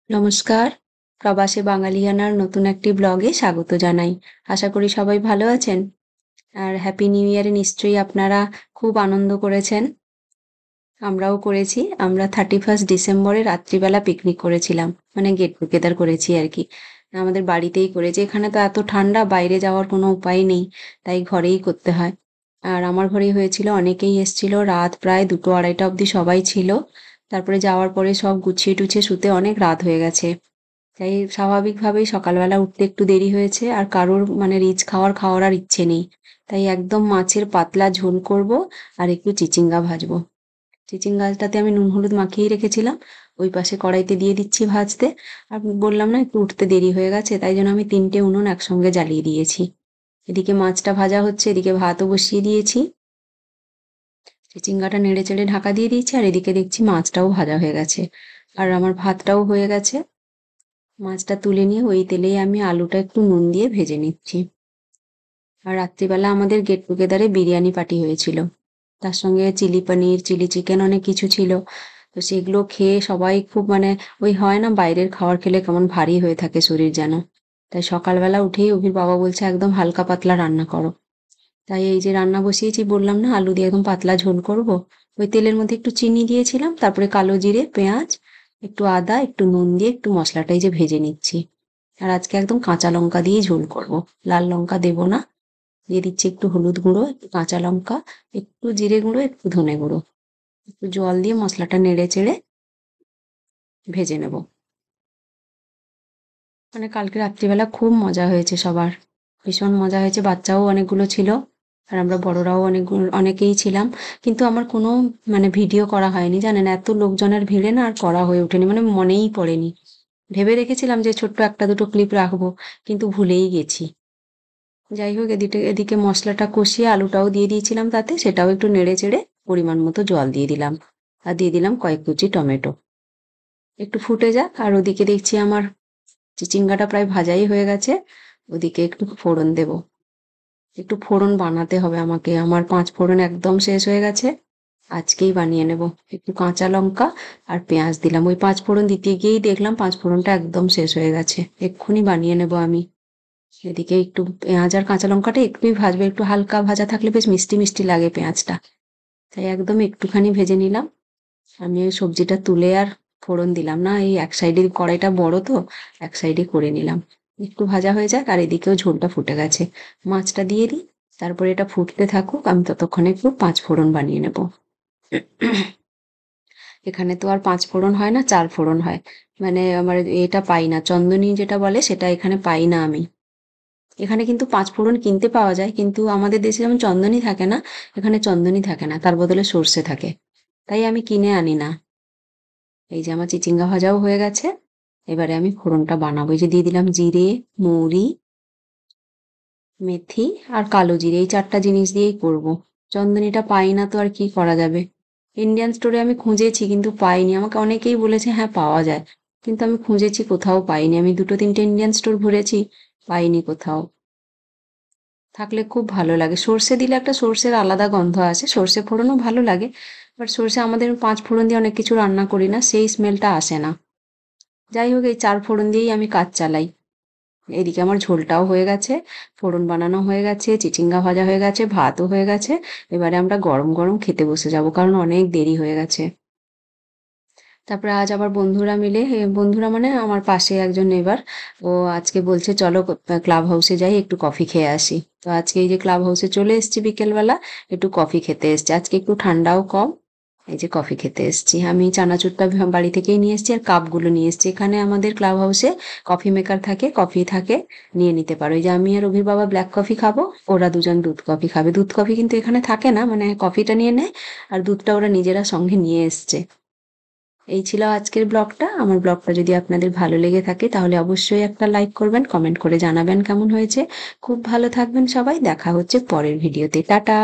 নমস্কার। প্রবাসী বাঙালিয়ানার নতুন একটি ব্লগে স্বাগত জানাই। আশা করি সবাই ভালো আছেন। আর হ্যাপি নিউ ইয়ারে নিশ্চয়ই আপনারা খুব আনন্দ করেছেন। আমরাও করেছি। আমরা 31st ডিসেম্বরে রাত্রিবেলা পিকনিক করেছিলাম। মানে গেট টুগেদার করেছি আরকি। আমাদের বাড়িতেই করেছি। এখানে তো এত ঠান্ডা বাইরে যাওয়ার কোনো উপায় নেই। তাই ঘরেই করতে হয়। আর আমার ঘরেই হয়েছিল। অনেকেই এসছিল। রাত প্রায় 2টো-2:30টা অবধি সবাই ছিল। তারপরে যাওয়ার পরে সব গুছিয়ে-টুছিয়ে শুতে অনেক রাত হয়ে গেছে। তাই স্বাভাবিকভাবেই সকালবেলা উঠতে একটু দেরি হয়েছে। আর কারোর মানে রিচ খাওয়ার আর ইচ্ছে নেই। তাই একদম মাছের পাতলা ঝোল করব আর একটু চিচিঙ্গা ভাজবো। চিচিঙ্গাটাতে আমি নুন হলুদ মাখিয়েই রেখেছিলাম। ওই পাশে কড়াইতে দিয়ে দিচ্ছি ভাজতে। আর বললাম না একটু উঠতে দেরি হয়ে গেছে, তাই জন্য আমি 3টে উনুন একসঙ্গে জ্বালিয়ে দিয়েছি। এদিকে মাছটা ভাজা হচ্ছে, এদিকে ভাতও বসিয়ে দিয়েছি। চিচিঙ্গাটা নেড়ে-চেড়ে ঢাকা দিয়ে দিয়েছি আর এদিকে দেখছি মাছটাও ভাজা হয়ে গেছে। আর আমার ভাতটাও হয়ে গেছে। মাছটা তুলে নিয়ে ওই তেলেই আমি আলুটা একটু নুন দিয়ে ভেজে নিচ্ছি। আর রাত্রিবেলা আমাদের গেট টুগেদারে বিরিয়ানি পার্টি হয়েছিল। তার সঙ্গে চিলি পনির, চিলি চিকেন অনেক কিছু ছিল। তো সেগুলো খেয়ে সবাই খুব মানে ওই হয় না বাইরের খাবার খেলে কেমন ভারী হয়ে থাকে শরীর যেন। তাই সকালবেলা উঠেই অভির বাবা বলছে একদম হালকা পাতলা রান্না করো। তাই এই যে রান্না বসিয়েছি বললাম না আলু দিয়ে একদম পাতলা ঝোল করব। ওই তেলের মধ্যে একটু চিনি দিয়েছিলাম, তারপরে কালো জিরে, পেঁয়াজ, একটু আদা, একটু নুন দিয়ে একটু মশলাটা এই যে ভেজে নিচ্ছি। আর আজকে একদম কাঁচা লঙ্কা দিয়েই ঝোল করব। লাল লঙ্কা দেব না। দিয়ে দিচ্ছি একটু হলুদ গুঁড়ো, একটু কাঁচা লঙ্কা, একটু জিরে গুঁড়ো, একটু ধনে গুঁড়ো। একটু জল দিয়ে মশলাটা নেড়ে চেড়ে ভেজে নেব। মানে কালকে রাত্রিবেলা খুব মজা হয়েছে সবার। ভীষণ মজা হয়েছে। বাচ্চাও অনেকগুলো ছিল। আর আমরা বড়রাও অনেকেই ছিলাম। কিন্তু আমার কোনো মানে ভিডিও করা হয়নি জানেন। এত লোকজনের ভিড়ে না আর করা হয়ে ওঠেনি। মানে মনেই পড়েনি। ভেবে রেখেছিলাম যে ছোট্ট 1টা-2টো ক্লিপ রাখবো। কিন্তু ভুলেই গেছি। যাই হোক এদিকে এদিকে মশলাটা কষিয়ে আলুটাও দিয়ে দিয়েছিলাম তাতে। সেটাও একটু নেড়ে চেড়ে পরিমাণ মতো জল দিয়ে দিলাম। আর দিয়ে দিলাম কয়েক কুচি টমেটো। একটু ফুটে যাক। আর ওদিকে দেখছি আমার চিচিঙ্গাটা প্রায় ভাজাই হয়ে গেছে। ওদিকে একটু ফোড়ন দেব। একটু ফোড়ন বানাতে হবে আমাকে। আমার 5 ফোড়ন একদম শেষ হয়ে গেছে। আজকেই বানিয়ে নেব। একটু কাঁচা লঙ্কা আর পেঁয়াজ দিলাম। ওই 5 ফোড়ন দিতে গিয়েই দেখলাম 5 ফোড়নটা একদম শেষ হয়ে গেছে। এক্ষুনি বানিয়ে নেব আমি। এদিকে একটু পেঁয়াজ আর কাঁচা লঙ্কাটা একটুই ভাজবো। একটু হালকা ভাজা থাকলে বেশ মিষ্টি মিষ্টি লাগে পেঁয়াজটা। তাই একদম একটুখানি ভেজে নিলাম। আমি ওই সবজিটা তুলে আর ফোড়ন দিলাম না। এই এক সাইডে কড়াইটা বড় তো, এক সাইডে করে নিলাম। একটু ভাজা হয়ে যাক আর এদিকেও ঝোলটা ফুটে গেছে। মাছটা দিয়ে দিই। তারপরে এটা ফুটতে থাকুক। আমি ততক্ষণে একটু 5 ফোড়ন বানিয়ে নেব। এখানে তো আর 5 ফোড়ন হয় না, 4 ফোড়ন হয়। মানে আমার এটা পাই না। চন্দনী যেটা বলে সেটা এখানে পাই না আমি। এখানে কিন্তু 5 ফোড়ন কিনতে পাওয়া যায়। কিন্তু আমাদের দেশে যেমন চন্দনী থাকে না, এখানে চন্দনী থাকে না। তার বদলে সর্ষে থাকে। তাই আমি কিনে আনি না। এই যে আমার চিচিঙ্গা ভাজাও হয়ে গেছে। এবারে আমি ফোড়নটা বানাবো। এই যে দিয়ে দিলাম জিরে, মৌরি, মেথি আর কালো জিরে। এই 4টা জিনিস দিয়েই করব। চন্দনীটা পাই না তো আর কি করা যাবে। ইন্ডিয়ান স্টোরে আমি খুঁজেছি কিন্তু পাইনি। আমাকে অনেকেই বলেছে হ্যাঁ পাওয়া যায়। কিন্তু আমি খুঁজেছি কোথাও পাইনি। আমি 2-3টে ইন্ডিয়ান স্টোর ঘুরেছি, পাইনি কোথাও। থাকলে খুব ভালো লাগে। সর্ষে দিলে একটা সর্ষের আলাদা গন্ধ আসে। সর্ষে ফোড়নও ভালো লাগে। বাট সর্ষে আমাদের 5 ফোড়ন দিয়ে অনেক কিছু রান্না করি না, সেই স্মেলটা আসে না। যাই হোক এই 4 ফোড়ন দিয়েই আমি কাজ চালাই। এদিকে আমার ঝোলটাও হয়ে গেছে, ফোড়ন বানানো হয়ে গেছে, চিচিঙ্গা ভাজা হয়ে গেছে, ভাতও হয়ে গেছে। এবারে আমরা গরম গরম খেতে বসে যাব, কারণ অনেক দেরি হয়ে গেছে। তারপরে আজ আবার বন্ধুরা মিলে, বন্ধুরা মানে আমার পাশে একজন নেইবার, ও আজকে বলছে চলো ক্লাব হাউসে যাই একটু কফি খেয়ে আসি। তো আজকে এই যে ক্লাব হাউসে চলে এসেছি বিকেলবেলা, একটু কফি খেতে এসেছি। আজকে একটু ঠান্ডাও কম। এই যে কফি খেতে এসেছি। আমি চানাচুরটা বাড়ি থেকেই নিয়ে এসেছি আর কাপগুলো নিয়ে এসেছি। এখানে আমাদের ক্লাব হাউসে কফি মেকার থাকে, কফি থাকে, নিয়ে নিতে পারো। এই যে আমি আর অভির বাবা ব্ল্যাক কফি খাবো, ওরা দুজন দুধ কফি খাবে। দুধ কফি কিন্তু এখানে থাকে না, মানে কফিটা নিয়ে নেয় আর দুধটা ওরা নিজেরা সঙ্গে নিয়ে এসছে। এই ছিল আজকের ব্লগটা। আমার ব্লগটা যদি আপনাদের ভালো লেগে থাকে তাহলে অবশ্যই একটা লাইক করবেন, কমেন্ট করে জানাবেন কেমন হয়েছে। খুব ভালো থাকবেন সবাই। দেখা হচ্ছে পরের ভিডিওতে। টাটা।